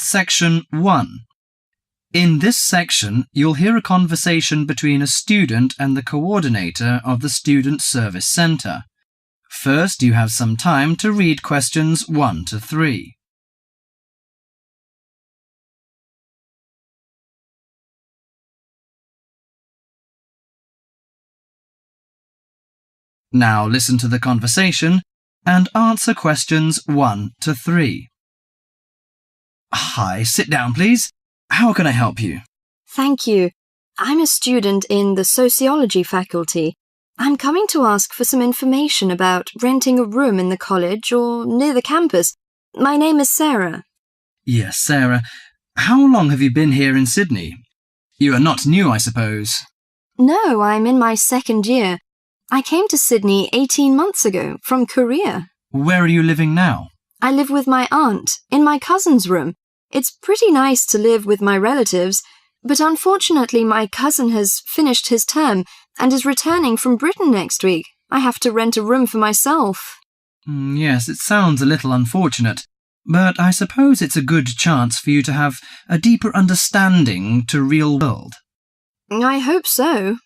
Section 1. In this section, you'll hear a conversation between a student and the coordinator of the Student Service Centre. First, you have some time to read questions 1 to 3. Now listen to the conversation and answer questions 1 to 3. Hi, sit down, please. How can I help you? Thank you. I'm a student in the sociology faculty. I'm coming to ask for some information about renting a room in the college or near the campus. My name is Sarah. Yes, Sarah. How long have you been here in Sydney? You are not new, I suppose. No, I'm in my second year. I came to Sydney 18 months ago from Korea. Where are you living now? I live with my aunt in my cousin's room. It's pretty nice to live with my relatives, but unfortunately my cousin has finished his term and is returning from Britain next week. I have to rent a room for myself. Yes, it sounds a little unfortunate, but I suppose it's a good chance for you to have a deeper understanding to real world. I hope so.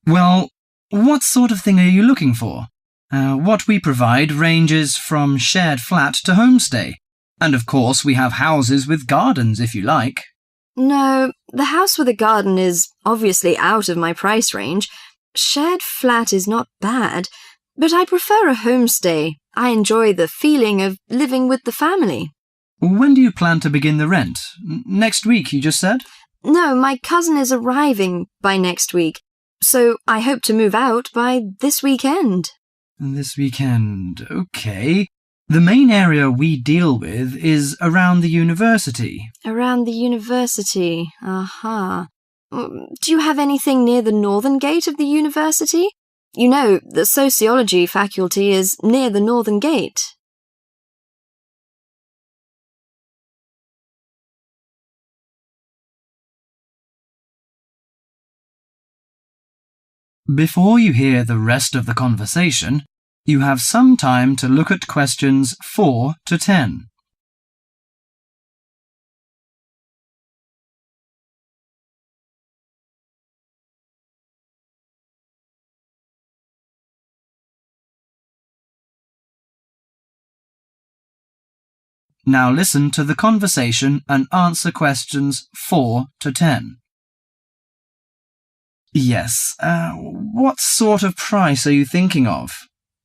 Well, what sort of thing are you looking for? What we provide ranges from shared flat to homestay. And of course we have houses with gardens if you like. No, the house with a garden is obviously out of my price range. Shared flat is not bad, but I prefer a homestay. I enjoy the feeling of living with the family. When do you plan to begin the rent? Next week, you just said? No, my cousin is arriving by next week, so I hope to move out by this weekend. This weekend, okay. The main area we deal with is around the university. Around the university, aha. Do you have anything near the northern gate of the university? You know, the sociology faculty is near the northern gate. Before you hear the rest of the conversation, you have some time to look at questions 4 to 10. Now listen to the conversation and answer questions 4 to 10. Yes, what sort of price are you thinking of?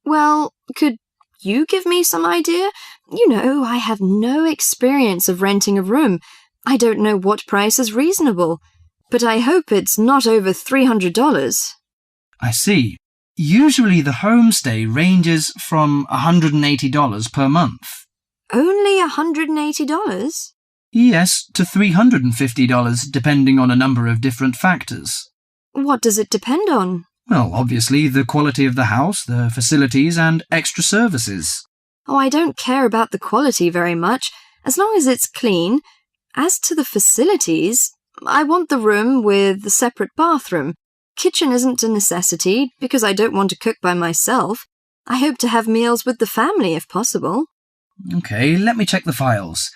Well, could you give me some idea? You know, I have no experience of renting a room. I don't know what price is reasonable, but I hope it's not over $300. I see. Usually the homestay ranges from $180 per month. Only $180? Yes, to $350 depending on a number of different factors. What does it depend on? Well, obviously the quality of the house, the facilities and extra services. Oh, I don't care about the quality very much, as long as it's clean. As to the facilities, I want the room with the separate bathroom. Kitchen isn't a necessity, because I don't want to cook by myself. I hope to have meals with the family if possible. Okay, let me check the files.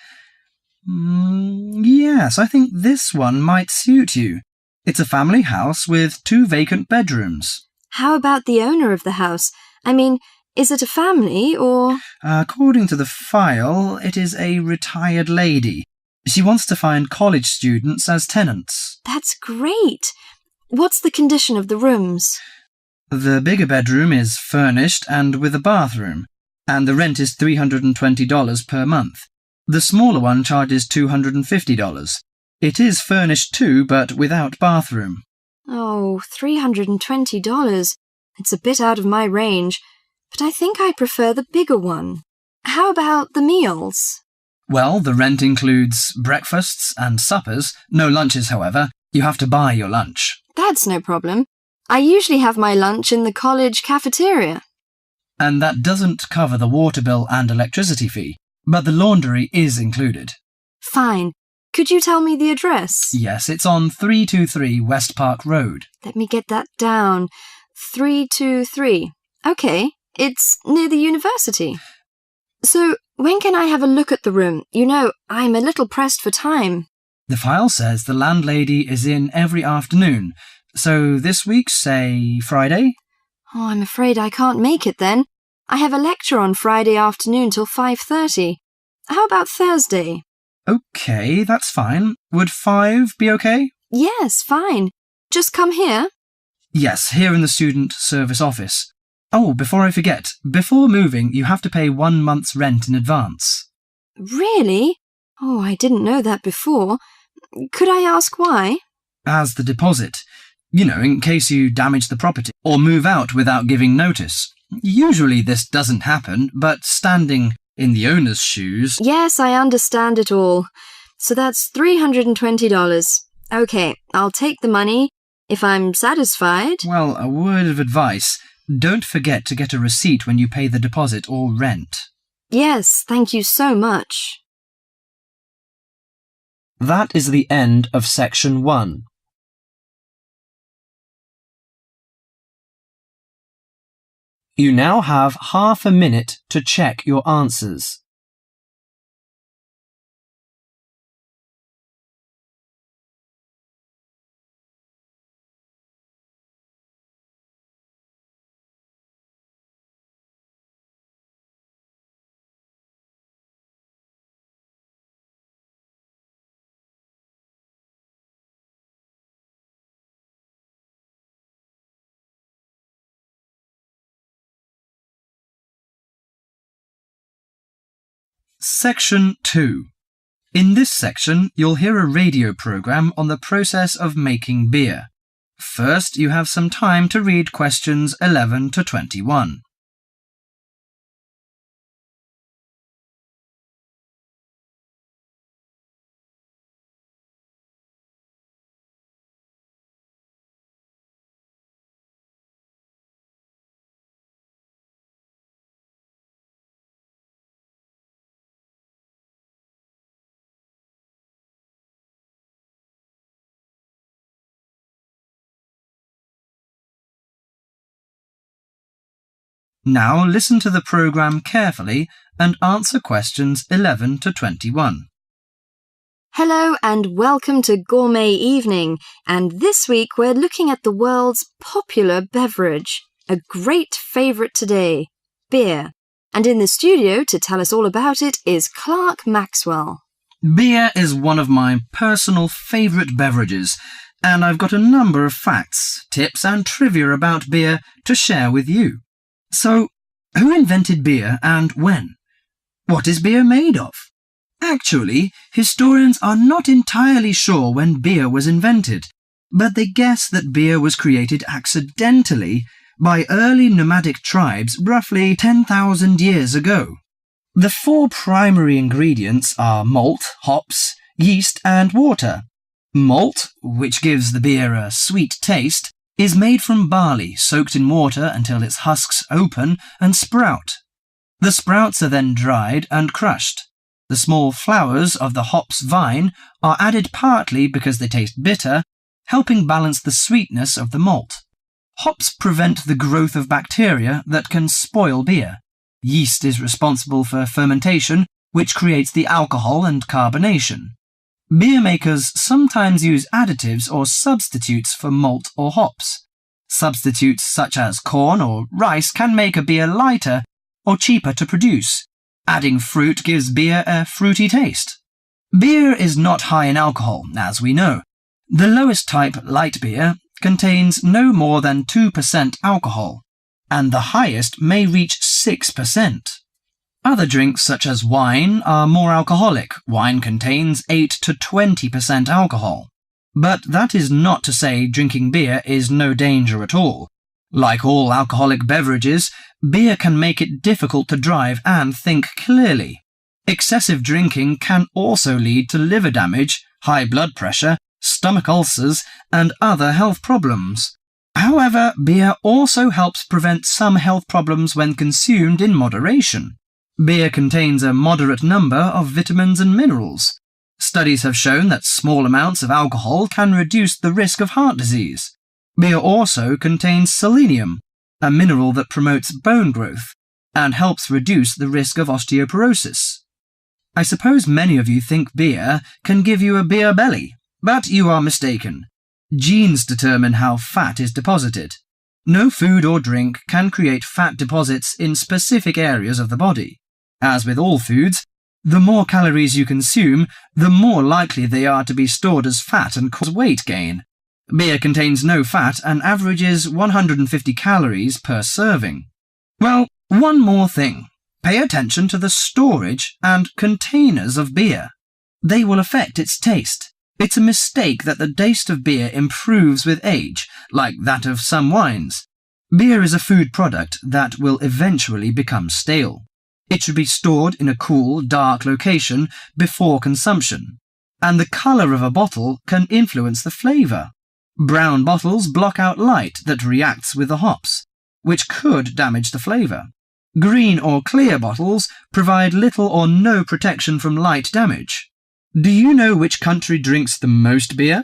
Yes, I think this one might suit you. It's a family house with 2 vacant bedrooms. How about the owner of the house? I mean, is it a family or... According to the file, it is a retired lady. She wants to find college students as tenants. That's great. What's the condition of the rooms? The bigger bedroom is furnished and with a bathroom, and the rent is $320 per month. The smaller one charges $250. It is furnished too, but without bathroom. Oh, $320. It's a bit out of my range, but I think I prefer the bigger one. How about the meals? Well, the rent includes breakfasts and suppers. No lunches, however. You have to buy your lunch. That's no problem. I usually have my lunch in the college cafeteria. And that doesn't cover the water bill and electricity fee, but the laundry is included. Fine. Could you tell me the address? Yes, it's on 323 West Park Road. Let me get that down. 323. Okay, it's near the university. So, When can I have a look at the room? You know, I'm a little pressed for time. The file says the landlady is in every afternoon. So this week, say Friday? Oh, I'm afraid I can't make it then. I have a lecture on Friday afternoon till 5:30. How about Thursday? OK, that's fine. Would 5 be OK? Yes, fine. Just come here. Yes, here in the student service office. Oh, before I forget, before moving, you have to pay 1 month's rent in advance. Really? Oh, I didn't know that before. Could I ask why? As the deposit. You know, in case you damage the property or move out without giving notice. Usually this doesn't happen, but standing in the owner's shoes... Yes, I understand it all. So that's $320. OK, I'll take the money if I'm satisfied. Well, a word of advice. Don't forget to get a receipt when you pay the deposit or rent. Yes, thank you so much. That is the end of section 1. You now have half a minute to check your answers. Section 2. In this section, you'll hear a radio program on the process of making beer. First, you have some time to read questions 11 to 21. Now listen to the program carefully and answer questions 11 to 21. Hello and welcome to Gourmet Evening, and this week we're looking at the world's popular beverage, a great favourite today, beer. And in the studio to tell us all about it is Clark Maxwell. Beer is one of my personal favourite beverages, and I've got a number of facts, tips and trivia about beer to share with you. So, who invented beer and when? What is beer made of? Actually, historians are not entirely sure when beer was invented, but they guess that beer was created accidentally by early nomadic tribes roughly 10,000 years ago. The 4 primary ingredients are malt, hops, yeast and water. Malt, which gives the beer a sweet taste, is made from barley soaked in water until its husks open and sprout. The sprouts are then dried and crushed. The small flowers of the hops vine are added partly because they taste bitter, helping balance the sweetness of the malt. Hops prevent the growth of bacteria that can spoil beer. Yeast is responsible for fermentation, which creates the alcohol and carbonation. Beer makers sometimes use additives or substitutes for malt or hops. Substitutes such as corn or rice can make a beer lighter or cheaper to produce. Adding fruit gives beer a fruity taste. Beer is not high in alcohol, as we know. The lowest type, light beer, contains no more than 2% alcohol, and the highest may reach 6%. Other drinks such as wine are more alcoholic. Wine contains 8 to 20% alcohol. But that is not to say drinking beer is no danger at all. Like all alcoholic beverages, beer can make it difficult to drive and think clearly. Excessive drinking can also lead to liver damage, high blood pressure, stomach ulcers, and other health problems. However, beer also helps prevent some health problems when consumed in moderation. Beer contains a moderate number of vitamins and minerals. Studies have shown that small amounts of alcohol can reduce the risk of heart disease. Beer also contains selenium, a mineral that promotes bone growth. and helps reduce the risk of osteoporosis. I suppose many of you think beer can give you a beer belly, but you are mistaken. Genes determine how fat is deposited. No food or drink can create fat deposits in specific areas of the body. As with all foods, the more calories you consume, the more likely they are to be stored as fat and cause weight gain. Beer contains no fat and averages 150 calories per serving. Well, one more thing. Pay attention to the storage and containers of beer. They will affect its taste. It's a mistake that the taste of beer improves with age, like that of some wines. Beer is a food product that will eventually become stale. It should be stored in a cool, dark location before consumption. And the colour of a bottle can influence the flavour. Brown bottles block out light that reacts with the hops, which could damage the flavour. Green or clear bottles provide little or no protection from light damage. Do you know which country drinks the most beer?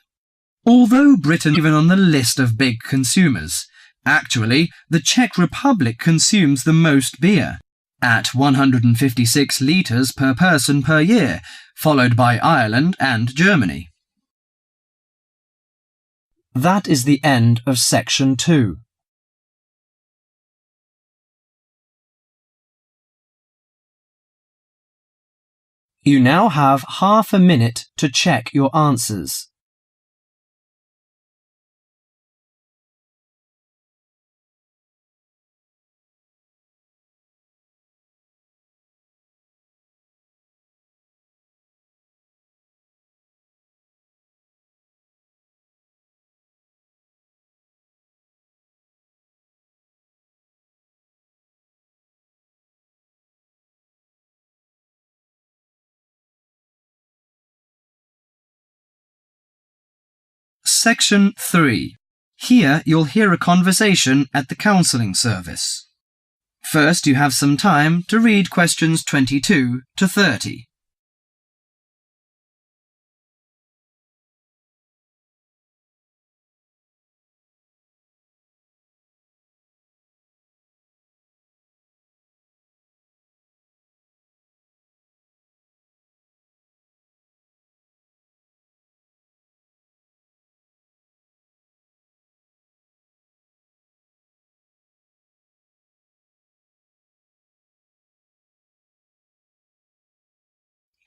Although Britain is even on the list of big consumers, actually, the Czech Republic consumes the most beer, at 156 litres per person per year, followed by Ireland and Germany. That is the end of section 2. You now have half a minute to check your answers. Section 3. Here you'll hear a conversation at the counselling service. First, you have some time to read questions 22 to 30.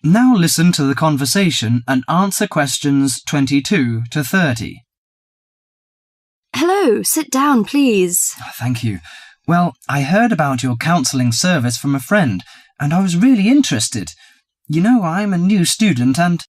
Now listen to the conversation and answer questions 22 to 30. Hello, sit down, please. Thank you. Well, I heard about your counselling service from a friend, and I was really interested. You know, I'm a new student and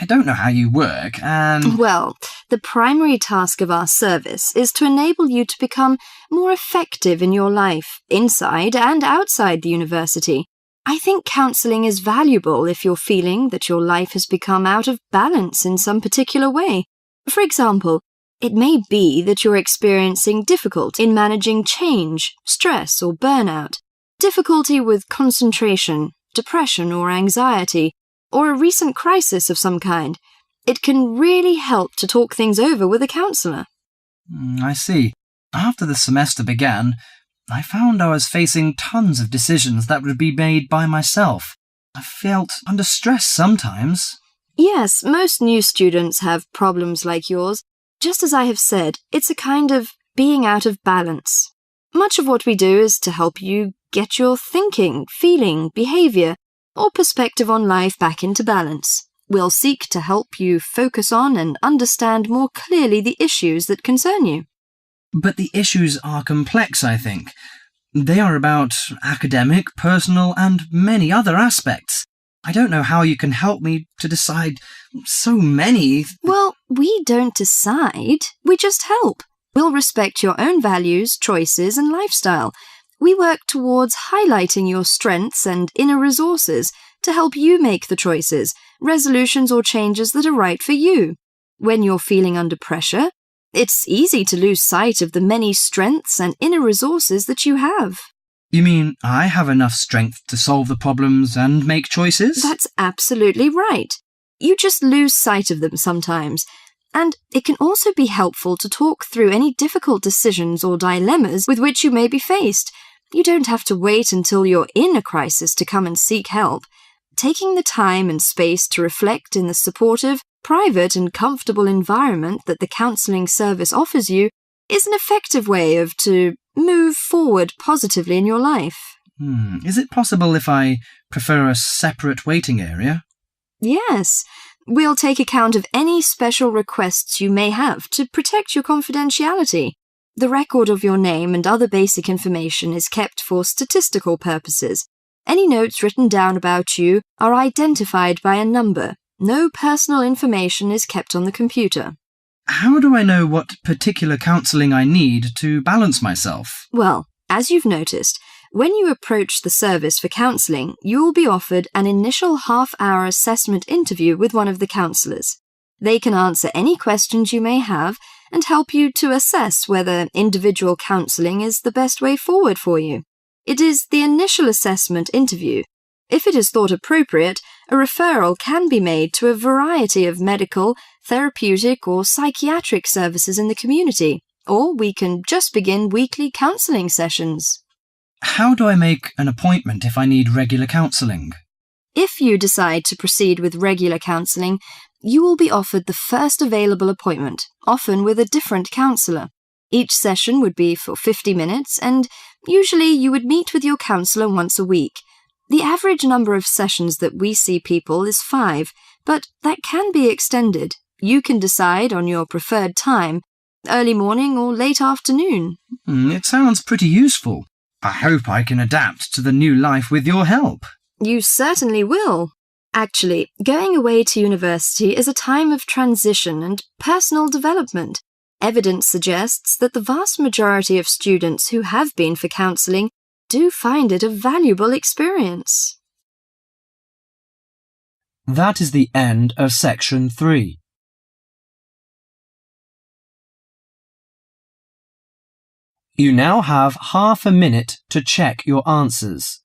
I don't know how you work, and... Well, the primary task of our service is to enable you to become more effective in your life, inside and outside the university. I think counselling is valuable if you're feeling that your life has become out of balance in some particular way. For example, it may be that you're experiencing difficulty in managing change, stress or burnout, difficulty with concentration, depression or anxiety, or a recent crisis of some kind. It can really help to talk things over with a counsellor. I see. After the semester began, I found I was facing tons of decisions that would be made by myself. I felt under stress sometimes. Yes, most new students have problems like yours. Just as I have said, it's a kind of being out of balance. Much of what we do is to help you get your thinking, feeling, behaviour, or perspective on life back into balance. We'll seek to help you focus on and understand more clearly the issues that concern you. But the issues are complex, I think. They are about academic, personal, and many other aspects. I don't know how you can help me to decide so many... Well, we don't decide. We just help. We'll respect your own values, choices, and lifestyle. We work towards highlighting your strengths and inner resources to help you make the choices, resolutions, or changes that are right for you. When you're feeling under pressure, it's easy to lose sight of the many strengths and inner resources that you have. You mean I have enough strength to solve the problems and make choices? That's absolutely right. You just lose sight of them sometimes. And it can also be helpful to talk through any difficult decisions or dilemmas with which you may be faced. You don't have to wait until you're in a crisis to come and seek help. Taking the time and space to reflect in the supportive, private and comfortable environment that the counselling service offers you is an effective way to move forward positively in your life. Is it possible if I prefer a separate waiting area? Yes. We'll take account of any special requests you may have to protect your confidentiality. The record of your name and other basic information is kept for statistical purposes. Any notes written down about you are identified by a number. No personal information is kept on the computer. How do I know what particular counselling I need to balance myself? Well, as you've noticed, when you approach the service for counselling, you will be offered an initial half-hour assessment interview with one of the counsellors. They can answer any questions you may have and help you to assess whether individual counselling is the best way forward for you. It is the initial assessment interview. If it is thought appropriate, a referral can be made to a variety of medical, therapeutic or psychiatric services in the community, or we can just begin weekly counselling sessions. How do I make an appointment if I need regular counselling? If you decide to proceed with regular counselling, you will be offered the first available appointment, often with a different counsellor. Each session would be for 50 minutes, and usually you would meet with your counsellor once a week. The average number of sessions that we see people is 5, but that can be extended. You can decide on your preferred time, early morning or late afternoon. It sounds pretty useful. I hope I can adapt to the new life with your help. You certainly will. Actually, going away to university is a time of transition and personal development. Evidence suggests that the vast majority of students who have been for counselling do find it a valuable experience. That is the end of section 3. You now have half a minute to check your answers.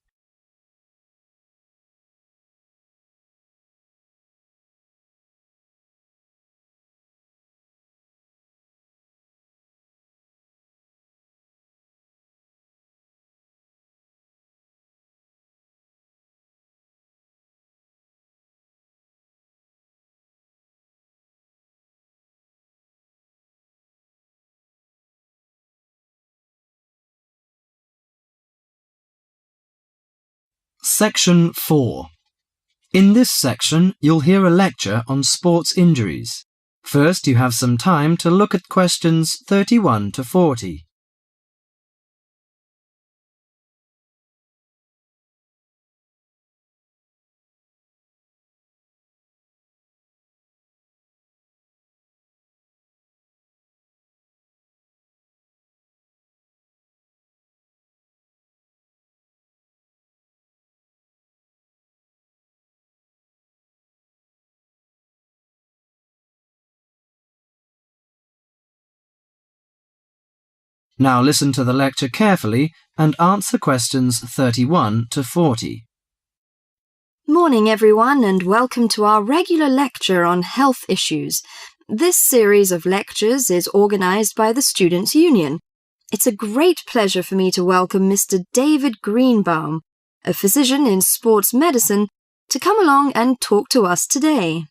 Section 4. In this section, you'll hear a lecture on sports injuries. First, you have some time to look at questions 31 to 40. Now listen to the lecture carefully and answer questions 31 to 40. Morning everyone, and welcome to our regular lecture on health issues. This series of lectures is organised by the Students' Union. It's a great pleasure for me to welcome Mr. David Greenbaum, a physician in sports medicine, to come along and talk to us today.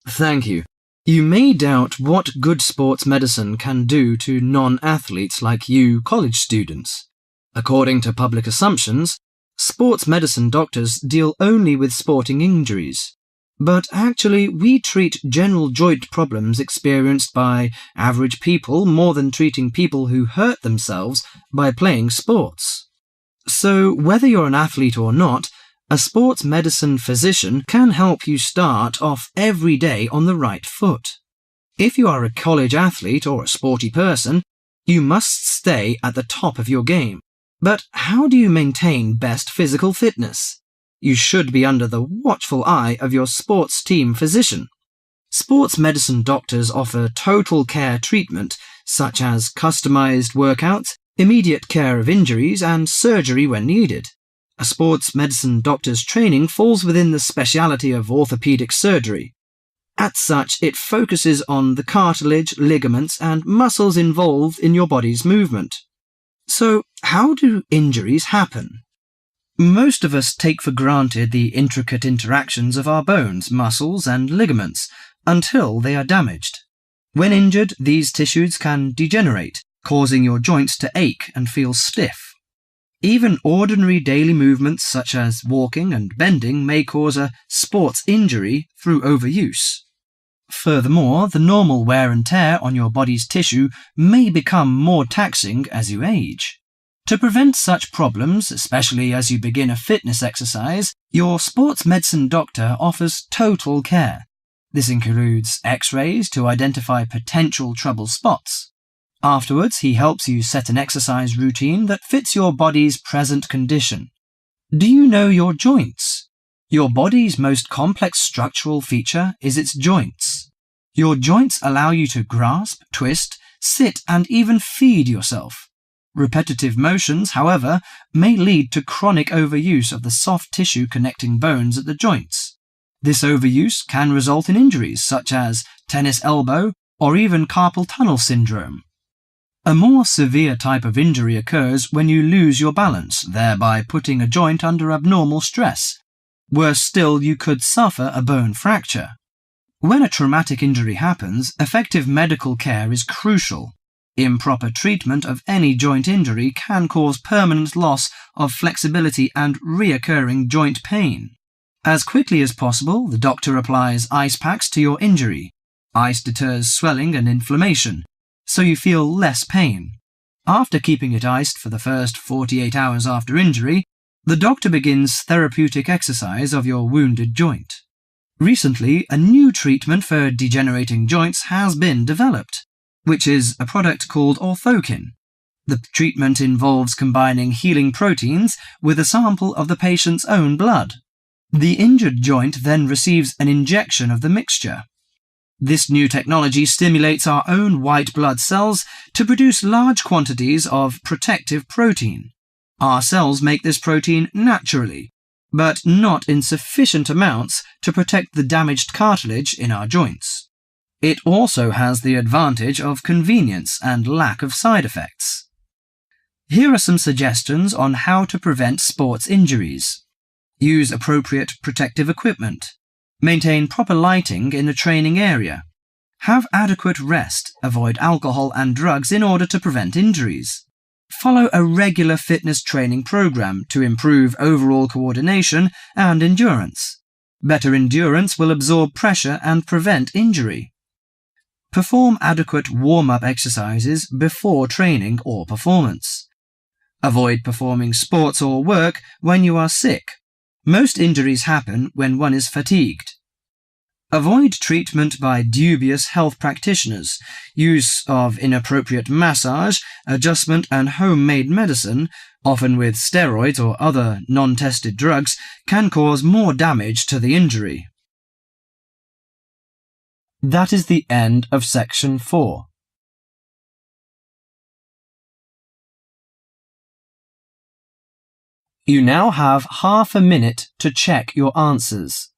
Thank you. You may doubt what good sports medicine can do to non-athletes like you college students. According to public assumptions, sports medicine doctors deal only with sporting injuries. But actually, we treat general joint problems experienced by average people more than treating people who hurt themselves by playing sports. So, whether you're an athlete or not, a sports medicine physician can help you start off every day on the right foot. If you are a college athlete or a sporty person, you must stay at the top of your game. But how do you maintain best physical fitness? You should be under the watchful eye of your sports team physician. Sports medicine doctors offer total care treatment, such as customized workouts, immediate care of injuries, and surgery when needed. A sports medicine doctor's training falls within the specialty of orthopedic surgery. As such, it focuses on the cartilage, ligaments, and muscles involved in your body's movement. So, how do injuries happen? Most of us take for granted the intricate interactions of our bones, muscles, and ligaments until they are damaged. When injured, these tissues can degenerate, causing your joints to ache and feel stiff. Even ordinary daily movements such as walking and bending may cause a sports injury through overuse. Furthermore, the normal wear and tear on your body's tissue may become more taxing as you age. To prevent such problems, especially as you begin a fitness exercise, your sports medicine doctor offers total care. This includes X-rays to identify potential trouble spots. Afterwards, he helps you set an exercise routine that fits your body's present condition. Do you know your joints? Your body's most complex structural feature is its joints. Your joints allow you to grasp, twist, sit, and even feed yourself. Repetitive motions, however, may lead to chronic overuse of the soft tissue connecting bones at the joints. This overuse can result in injuries such as tennis elbow or even carpal tunnel syndrome. A more severe type of injury occurs when you lose your balance, thereby putting a joint under abnormal stress. Worse still, you could suffer a bone fracture. When a traumatic injury happens, effective medical care is crucial. Improper treatment of any joint injury can cause permanent loss of flexibility and reoccurring joint pain. As quickly as possible, the doctor applies ice packs to your injury. Ice deters swelling and inflammation, so you feel less pain. After keeping it iced for the first 48 hours after injury, the doctor begins therapeutic exercise of your wounded joint. Recently, a new treatment for degenerating joints has been developed, which is a product called orthokin. The treatment involves combining healing proteins with a sample of the patient's own blood. The injured joint then receives an injection of the mixture. This new technology stimulates our own white blood cells to produce large quantities of protective protein. Our cells make this protein naturally, but not in sufficient amounts to protect the damaged cartilage in our joints. It also has the advantage of convenience and lack of side effects. Here are some suggestions on how to prevent sports injuries. Use appropriate protective equipment. Maintain proper lighting in the training area. Have adequate rest. Avoid alcohol and drugs in order to prevent injuries. Follow a regular fitness training program to improve overall coordination and endurance. Better endurance will absorb pressure and prevent injury. Perform adequate warm-up exercises before training or performance. Avoid performing sports or work when you are sick. Most injuries happen when one is fatigued. Avoid treatment by dubious health practitioners. Use of inappropriate massage, adjustment, and homemade medicine, often with steroids or other non-tested drugs, can cause more damage to the injury. That is the end of section 4. You now have half a minute to check your answers.